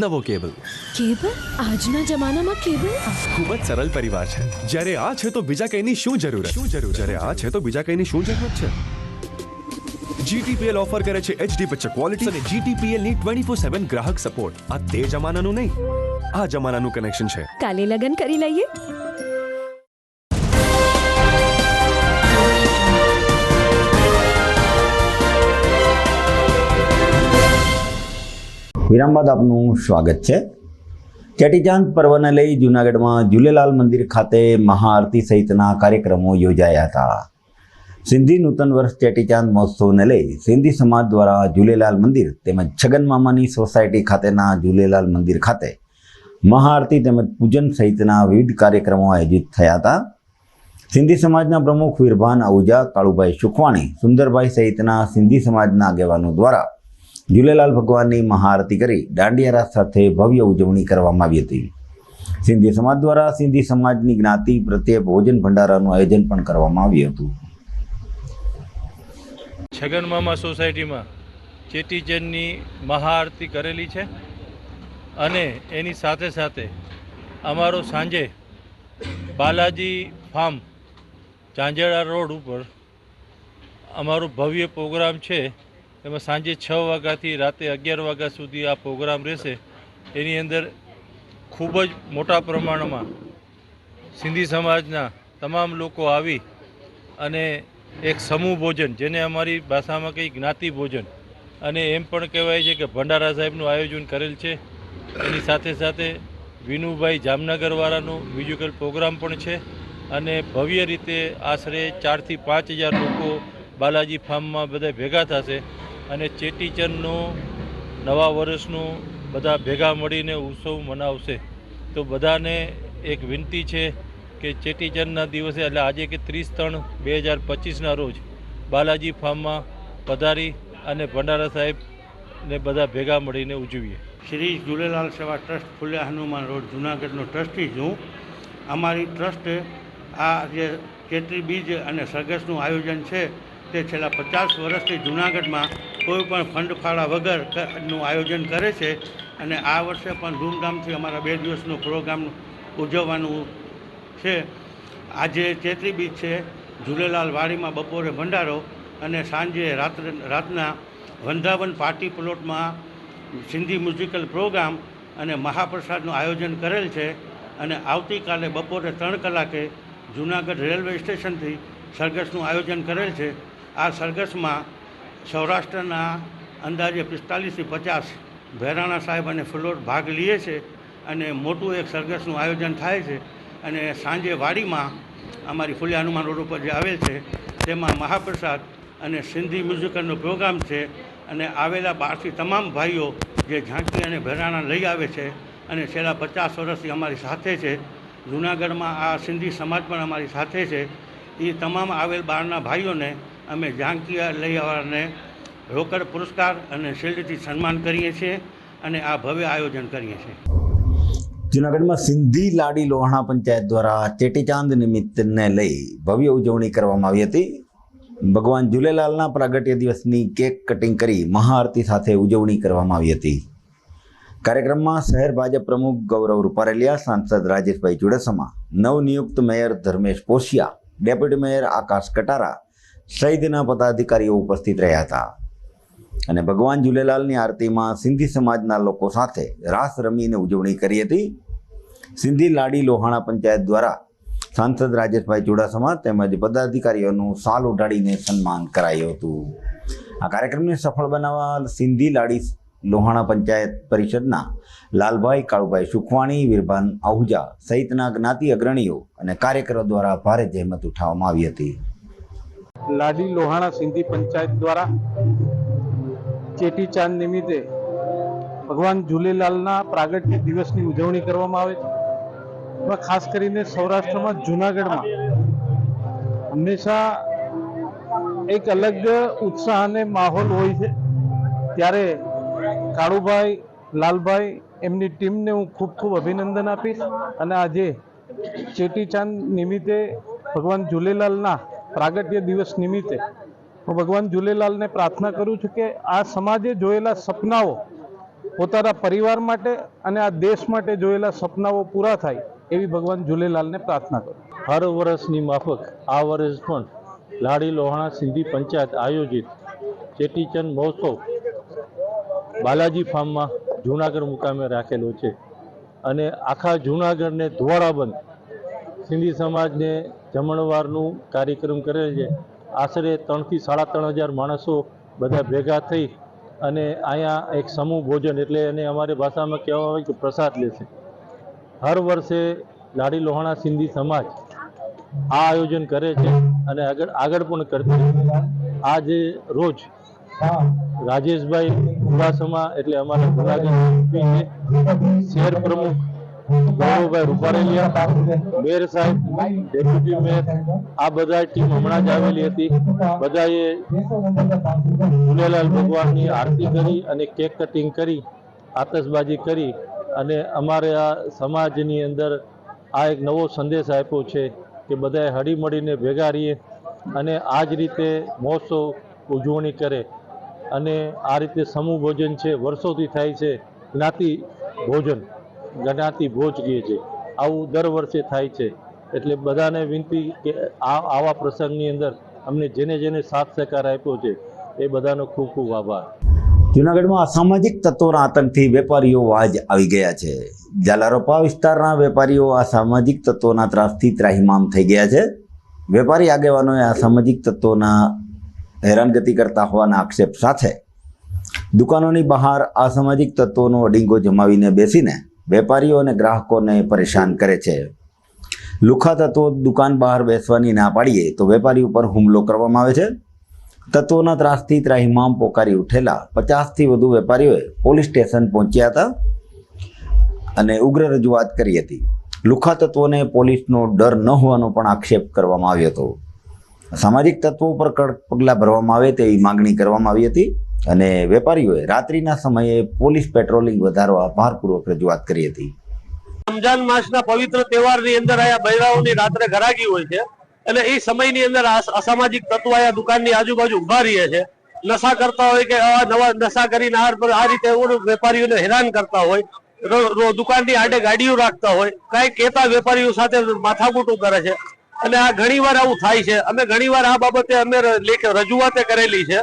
નવો કેબલ. કેબલ? આજના જમાનામાં કેબલ? ખૂબ જ સરળ પરિવાર છે. જ્યારે આ છે તો બીજા કઈની શું જરૂરત? જ્યારે આ છે તો બીજા કઈની શું જરૂરત છે? GTPL ઓફર કરે છે HD પિક્ચર ક્વોલિટી અને GTPL ની 24/7 ગ્રાહક સપોર્ટ. આ તે જમાનાનું નહીં, આ જમાનાનું કનેક્શન છે. કાલે લગન કરી લઈએ. વિરામ બાદ આપનું સ્વાગત છે. ચેટીચાંદ પર્વને લઈ જૂનાગઢમાં ઝૂલેલાલ મંદિર ખાતે મહાઆરતી સહિતના કાર્યક્રમો યોજાયા હતા. સિંધી નૂતન વર્ષ ચેટીચાંદ મહોત્સવને લઈ સિંધી સમાજ દ્વારા ઝૂલેલાલ મંદિર તેમજ છગન મામાની સોસાયટી ખાતેના ઝૂલેલાલ મંદિર ખાતે મહાઆરતી તેમજ પૂજન સહિતના વિવિધ કાર્યક્રમો આયોજિત થયા હતા. સિંધી સમાજના પ્રમુખ વીરભાન આહુજા, કાળુભાઈ સુખવાણી, સુંદરભાઈ સહિતના સિંધી સમાજના આગેવાનો દ્વારા ઝૂલેલાલ ભગવાનની મહાઆરતી કરી દાંડિયા રાસ સાથે ભવ્ય ઉજવણી કરવામાં આવી હતી. સિંધી સમાજ દ્વારા સિંધી સમાજની જ્ઞાતિ પ્રત્યે ભોજન ભંડારાનું આયોજન પણ કરવામાં આવ્યું હતું. છગન મામા સોસાયટીમાં ચેટીચંદની મહાઆરતી કરેલી છે અને એની સાથે સાથે અમારો સાંજે બાલાજી ફાર્મ ચાંજેડા રોડ ઉપર અમારો ભવ્ય પ્રોગ્રામ છે. એમાં સાંજે 6 વાગ્યાથી રાતે 11 વાગ્યા સુધી આ પ્રોગ્રામ રહેશે. એની અંદર ખૂબ જ મોટા પ્રમાણમાં સિંધી સમાજના તમામ લોકો આવી અને એક સમૂહ ભોજન, જેને અમારી ભાષામાં કંઈ જ્ઞાતિ ભોજન અને એમ પણ કહેવાય છે કે ભંડારા સાહેબનું આયોજન કરેલ છે. એની સાથે સાથે વિનુભાઈ જામનગરવાળાનું મ્યુઝિકલ પ્રોગ્રામ પણ છે અને ભવ્ય રીતે આશરે 4,000 થી 5,000 લોકો બાલાજી ફાર્મમાં બધા ભેગા થશે અને ચેટીચંદનું નવા વર્ષનું બધા ભેગા મળીને ઉત્સવ મનાવશે. તો બધાને એક વિનંતી છે કે ચેટીચંદના દિવસે એટલે આજે કે 30/3/2025ના રોજ બાલાજી ફાર્મમાં પધારી અને ભંડારા સાહેબને બધા ભેગા મળીને ઉજવીએ. શ્રી ઝૂલેલાલ સેવા ટ્રસ્ટ ફુલ્યા હનુમાન રોડ જૂનાગઢનો ટ્રસ્ટી છું. અમારી ટ્રસ્ટે આ જે ચૈત્રી બીજ અને સરઘસનું આયોજન છે તે છેલ્લા 50 વર્ષથી જૂનાગઢમાં કોઈ પણ ફંડ ફાળા વગરનું આયોજન કરે છે અને આ વર્ષે પણ ધૂમધામથી અમારા 2 દિવસનો પ્રોગ્રામ ઉજવવાનું છે. આજે ચૈત્રી બીજ છે. ઝૂલેલાલ વાડીમાં બપોરે ભંડારો અને સાંજે રાતના વંદાવન પાર્ટી પ્લોટમાં સિંધી મ્યુઝિકલ પ્રોગ્રામ અને મહાપ્રસાદનું આયોજન કરેલ છે. અને આવતીકાલે બપોરે 3 કલાકે જૂનાગઢ રેલવે સ્ટેશનથી સરઘસનું આયોજન કરેલ છે. આ સરઘસમાં સૌરાષ્ટ્રના અંદાજે 45થી 50 ભેરાણા સાહેબ અને ફ્લોટ ભાગ લે છે અને મોટું એક સરઘસનું આયોજન થાય છે. અને સાંજે વાડીમાં અમારી ફુલ્યા હનુમાન રોડ ઉપર જે આવેલ છે તેમાં મહાપ્રસાદ અને સિંધી મ્યુઝિકલનો પ્રોગ્રામ છે. અને આવેલા બહારથી તમામ ભાઈઓ જે ઝાંકી અને ભેરાણા લઈ આવે છે અને છેલ્લા 50 વર્ષથી અમારી સાથે છે. જૂનાગઢમાં આ સિંધી સમાજ પણ અમારી સાથે છે. એ તમામ આવેલ બહારના ભાઈઓને અમે ઝાંકી લઈ આવવાને રોકડ પુરસ્કાર અને શિલ્ડથી સન્માન કરીએ છીએ અને આ ભવ્ય આયોજન કરીએ છીએ. જૂનાગઢમાં સિંધી લાડી લોહાણા પંચાયત દ્વારા ચેટીચાંદ નિમિત્તને લઈ ભવ્ય ઉજવણી કરવામાં આવી હતી. ભગવાન ઝૂલેલાલના પ્રાગટ્ય દિવસની કેક કટિંગ કરી મહાઆરતી સાથે ઉજવણી કરવામાં આવી હતી. કાર્યક્રમમાં શહેર ભાજપ પ્રમુખ ગૌરવ રૂપારેલિયા, સાંસદ રાજેશભાઈ ચુડાસમા, નવનિયુક્ત mayor Dharmesh પોશિયા, deputy mayor Akash Katara સહિતના પદાધિકારીઓ ઉપસ્થિત રહ્યા હતા. અને ભગવાન ઝૂલેલાલની આરતીમાં સિંધી સમાજના લોકો સાથે રાસ રમીને ઉજવણી કરી હતી. સિંધી લાડી લોહાણા પંચાયત દ્વારા સાંસદ રાજેશભાઈ ચુડાસમા તેમજ પદાધિકારીઓનું શાલ ઉઢાડીને સન્માન કરાયું હતું. આ કાર્યક્રમને સફળ બનાવવા સિંધી લાડી લોહાણા પંચાયત પરિષદના લાલભાઈ, કાળુભાઈ સુખવાણી, વીરભાન આહુજા સહિતના જ્ઞાતિ અગ્રણીઓ અને કાર્યકરો દ્વારા ભારે જહેમત ઉઠાવવામાં આવી હતી. લાડી લોહાણા સિંધી પંચાયત દ્વારા ચેટીચાંદ નિમિત્તે ભગવાન ઝૂલેલાલના પ્રાગટ્ય દિવસની ઉજવણી કરવામાં આવે છે. એમાં ખાસ કરીને સૌરાષ્ટ્રમાં જૂનાગઢમાં હંમેશા એક અલગ ઉત્સાહ અને માહોલ હોય છે. ત્યારે કાળુભાઈ, લાલભાઈ એમની ટીમને હું ખૂબ ખૂબ અભિનંદન આપીશ. અને આજે ચેટીચાંદ નિમિત્તે ભગવાન ઝૂલેલાલના પ્રાગટ્ય દિવસ નિમિત્તે હું ભગવાન ઝૂલેલાલને પ્રાર્થના કરું છું કે આ સમાજે જોયેલા સપનાઓ પોતાના પરિવાર માટે અને આ દેશ માટે જોયેલા સપનાઓ પૂરા થાય એવી ભગવાન ઝૂલેલાલને પ્રાર્થના કરું. હર વર્ષની માફક આ વર્ષ પણ લાડી લોહાણા સિંધી પંચાયત આયોજિત ચેટીચંદ મહોત્સવ બાલાજી ફાર્મમાં જૂનાગઢ મુકામે રાખેલો છે. અને આખા જૂનાગઢને ધોળાબંધ સિંધી સમાજને જમણવારનું કાર્યક્રમ કરે છે. આશરે 3 થી 3.5 માણસો બધા ભેગા થઈ અને અહીંયા એક સમૂહ ભોજન એટલે એને અમારી ભાષામાં કહેવામાં આવે કે પ્રસાદ લેશે. હર વર્ષે લાડી લોહાણા સિંધી સમાજ આ આયોજન કરે છે અને આગળ પણ કરશે. આજે રોજ રાજેશભાઈ ચુડાસમા એટલે અમારા જૂનાગઢ શહેર પ્રમુખ ગૌરવભાઈ રૂપારેલિયા, મેયર સાહેબ, ડેપ્યુટી મેયર આ બધા ટીમ હમણાં જ આવેલી હતી. બધાએ ઝૂલેલાલ ભગવાનની આરતી કરી અને કેક કટિંગ કરી, આતશબાજી કરી અને અમારે આ સમાજની અંદર આ એક નવો સંદેશ આપ્યો છે કે બધાએ હળીમળીને ભેગા રહીએ અને આ જ રીતે મહોત્સવ ઉજવણી કરે. અને આ રીતે સમૂહ ભોજન છે વર્ષોથી થાય છે. જ્ઞાતિ ભોજન, જ્ઞાતિ ભોજ કહે છે, આવું દર વર્ષે થાય છે. એટલે બધાને વિનંતી કે આવા પ્રસંગની અંદર અમને જેને જેને સાથ સહકાર આપ્યો છે એ બધાનો ખૂબ ખૂબ આભાર. જૂનાગઢમાં અસામાજિક તત્વોના આતંકથી વેપારીઓ વાજ આવી ગયા છે. જાલારોપા વિસ્તારના વેપારીઓ અસામાજિક તત્વોના ત્રાસથી ત્રાહિમામ થઈ ગયા છે. વેપારી આગેવાનોએ અસામાજિક તત્વોના હેરાનગતિ કરતા હોવાના આક્ષેપ સાથે દુકાનોની બહાર અસામાજિક તત્વોનો અડીંગો જમાવીને બેસીને વેપારીઓ અને ગ્રાહકોને પરેશાન કરે છે. લુખ્ખા તત્વો દુકાન બહાર બેસવાની ના પાડીએ તો વેપારી ઉપર હુમલો કરવામાં આવે છે. તત્વોના ત્રાસથી ત્રાહિમામ પોકારી ઉઠેલા 50થી વધુ વેપારીઓએ પોલીસ સ્ટેશન પહોંચ્યા હતા અને ઉગ્ર રજૂઆત કરી હતી. લુખ્ખા તત્વોને પોલીસનો ડર ન હોવાનો પણ આક્ષેપ કરવામાં આવ્યો હતો. સામાજિક તત્વો પર કડક પગલાં ભરવામાં આવે તેવી માંગણી કરવામાં આવી હતી અને વેપારીઓએ રાત્રિના સમયે પોલીસ પેટ્રોલિંગ વધારવા ભારપૂર્વક રજૂઆત કરી હતી. રમજાન માસના પવિત્ર તહેવારની અંદર આયા બૈરાઓની રાત્રે ઘરાગી હોય છે અને એ સમયની અંદર અસામાજિક તત્વો આયા દુકાનની આજુબાજુ ઉભા રહે છે, નશા કરતા હોય કે નવા નશા કરીને આ રીતે વેપારીઓને હેરાન કરતા હોય, દુકાનની આડે ગાડીઓ રાખતા હોય, કઈ કહેતા વેપારીઓ સાથે માથાકૂટું કરે છે અને આ ઘણીવાર આવું થાય છે. અમે ઘણીવાર આ બાબતે અમે રજૂઆતે કરેલી છે.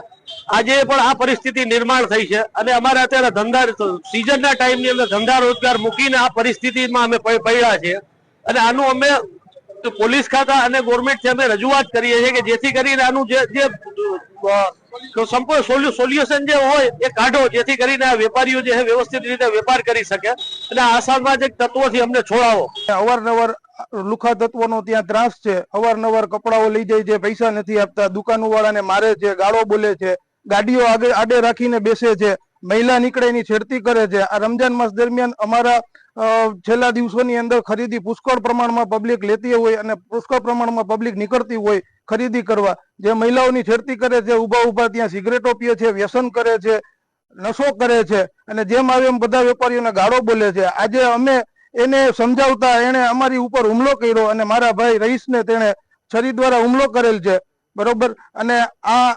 આજે પણ આ પરિસ્થિતિ નિર્માણ થઈ છે અને અમારે અત્યારે ધંધા સિઝનના ટાઈમની અંદર ધંધા રોજગાર મૂકીને આ પરિસ્થિતિમાં અમે પડ્યા છીએ અને આનું અમે પોલીસ ખાતા અને ગવર્મેન્ટથી અમે રજૂઆત કરીએ છીએ કે જેથી કરીને આનું જે સંપૂર્ણ સોલ્યુશન જે હોય એ કાઢો, જેથી કરીને આ વેપારીઓ જે વ્યવસ્થિત રીતે વેપાર કરી શકે અને આ અસામાજિક તત્વોથી અમને છોડાવો. અવારનવાર લુખા તત્વોનો ત્યાં ત્રાસ છે. અવારનવાર કપડાઓ લઈ જાય છે, પૈસા નથી આપતા, દુકાનો વાળાને મારે છે, ગાળો બોલે છે, ગાડીઓ આગળ આડે રાખીને બેસે છે, મહિલા નીકળે એની છેડતી કરે છે. આ રમજાન માસ દરમિયાન અમારા છેલ્લા દિવસોની અંદર ખરીદી પુષ્કળ પ્રમાણમાં પબ્લિક લેતી હોય અને પુષ્કળ પ્રમાણમાં પબ્લિક નીકળતી હોય ખરીદી કરવા. જે મહિલાઓની છેડતી કરે છે, ઉભા ત્યાં સિગરેટો પીએ છે, વ્યસન કરે છે, નશો કરે છે અને જેમ આવે એમ બધા વેપારીઓને ગાળો બોલે છે. આજે અમે એને સમજાવતા એને અમારી ઉપર હુમલો કર્યો અને મારા ભાઈ રહીશને તેણે છરી દ્વારા હુમલો કરેલ છે, બરોબર. અને આ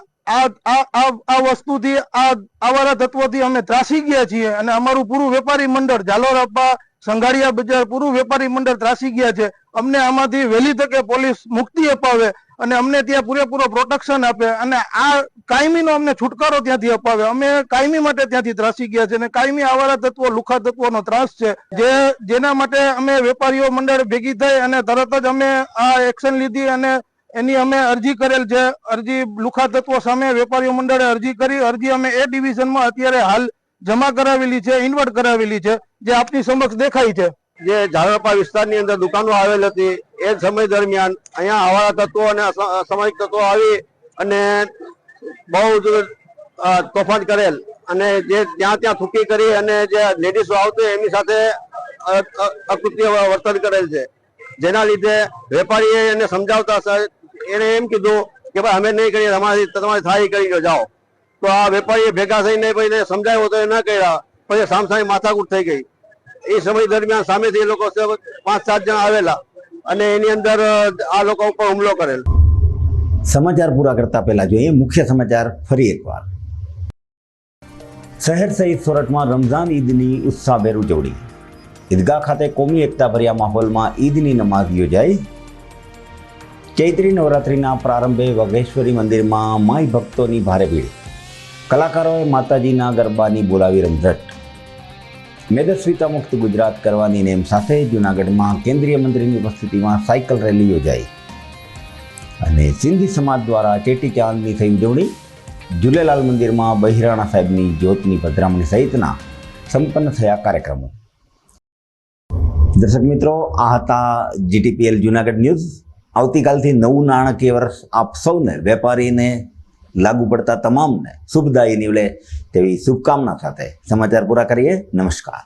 વસ્તુથી આવારા તત્વોથી અમે ત્રાસી ગયા છીએ અને અમારું પૂરું વેપારી મંડળ ઝાલોરાપા સંઘાળિયા બજાર પૂરું વેપારી મંડળ ત્રાસી ગયા છે. અમને આમાંથી વહેલી તકે પોલીસ મુક્તિ અપાવે અને અમને ત્યાં પૂરેપૂરો પ્રોટેક્શન આપે અને આ કાયમીનો અમને છુટકારો ત્યાંથી અપાવે. અમે કાયમી માટે ત્યાંથી ત્રાસી ગયા છે અને કાયમી આવારા તત્વો લુખા તત્વોનો ત્રાસ છે જેના માટે અમે વેપારીઓ મંડળ ભેગી થઈ અને તરત જ અમે આ એક્શન લીધી અને એની અમે અરજી કરેલ છે. અરજી લુખા તત્વો સામે વેપારીઓ મંડળે અરજી કરી. અરજી અમે એ ડિવિઝનમાં અત્યારે હાલ જમા કરાવેલી છે, ઇન્વર્ટ કરાવેલી છે, જે આપની સમક્ષ દેખાય છે. જે ઝાલોરપા વિસ્તારની અંદર દુકાનો આવેલ હતી એ સમય દરમિયાન અહીંયા આવારા તત્વો અને અસામાજિક તત્વો આવી અને બહુ જ તોફાન કરેલ અને જે ત્યાં થૂકી કરી અને જે લેડીઝો આવતી એમની સાથે અકૃત્ય વર્તન કરેલ છે. જેના લીધે વેપારીએ એને સમજાવતા એને એમ કીધું કે ભાઈ અમે નહીં કરીએ, તમારી થાય કરી જાઓ. તો આ વેપારીએ ભેગા થઈને ભાઈ સમજાવ્યો તો એ ના કર્યા, પછી સામસામે માથાકૂટ થઈ ગઈ. એ સમય દરમિયાન સામેથી એ લોકો 5-7 જણા આવેલા અને એની અંદર આ લોકો ઉપર હુમલો કરેલ. સમાચાર પૂરા કરતા પહેલા જોઈએ મુખ્ય સમાચાર ફરી એકવાર. શહેર સહિત સોરઠમાં રમઝાન ઈદની ઉત્સાહભેર ઉજવણી. ઈદગાહ ખાતે કોમી એકતા ભર્યા માહોલમાં ઈદની નમાઝ યોજાઈ. ચૈત્રી નવરાત્રિના પ્રારંભે વઘેશ્વરી મંદિરમાં માઈ ભક્તોની ભારે ભીડ. કલાકારોએ માતાજીના ગરબાની બોલાવી રમઝટ. મેદસ્વીતા મુક્ત ગુજરાત કરવાની નેમ સાથે જૂનાગઢમાં કેન્દ્રીય મંત્રીની ઉપસ્થિતિમાં સાયકલ રેલી યોજાઈ અને સિંધી સમાજ દ્વારા ચેટીચાંદની થઈ ઉજવણી. ઝૂલેલાલ મંદિરમાં બહિરાણા સાહેબની જ્યોતની પધરામણી સહિતના સંપન્ન થયા કાર્યક્રમો. દર્શક મિત્રો, આ હતા GTPL જૂનાગઢ ન્યૂઝ. આવતીકાલથી નવું નાણાકીય વર્ષ આપ સૌને, વેપારીને લાગુ પડતા તમામને શુભદાયી નીવડે તેવી શુભકામના સાથે સમાચાર પૂરા કરીએ. નમસ્કાર.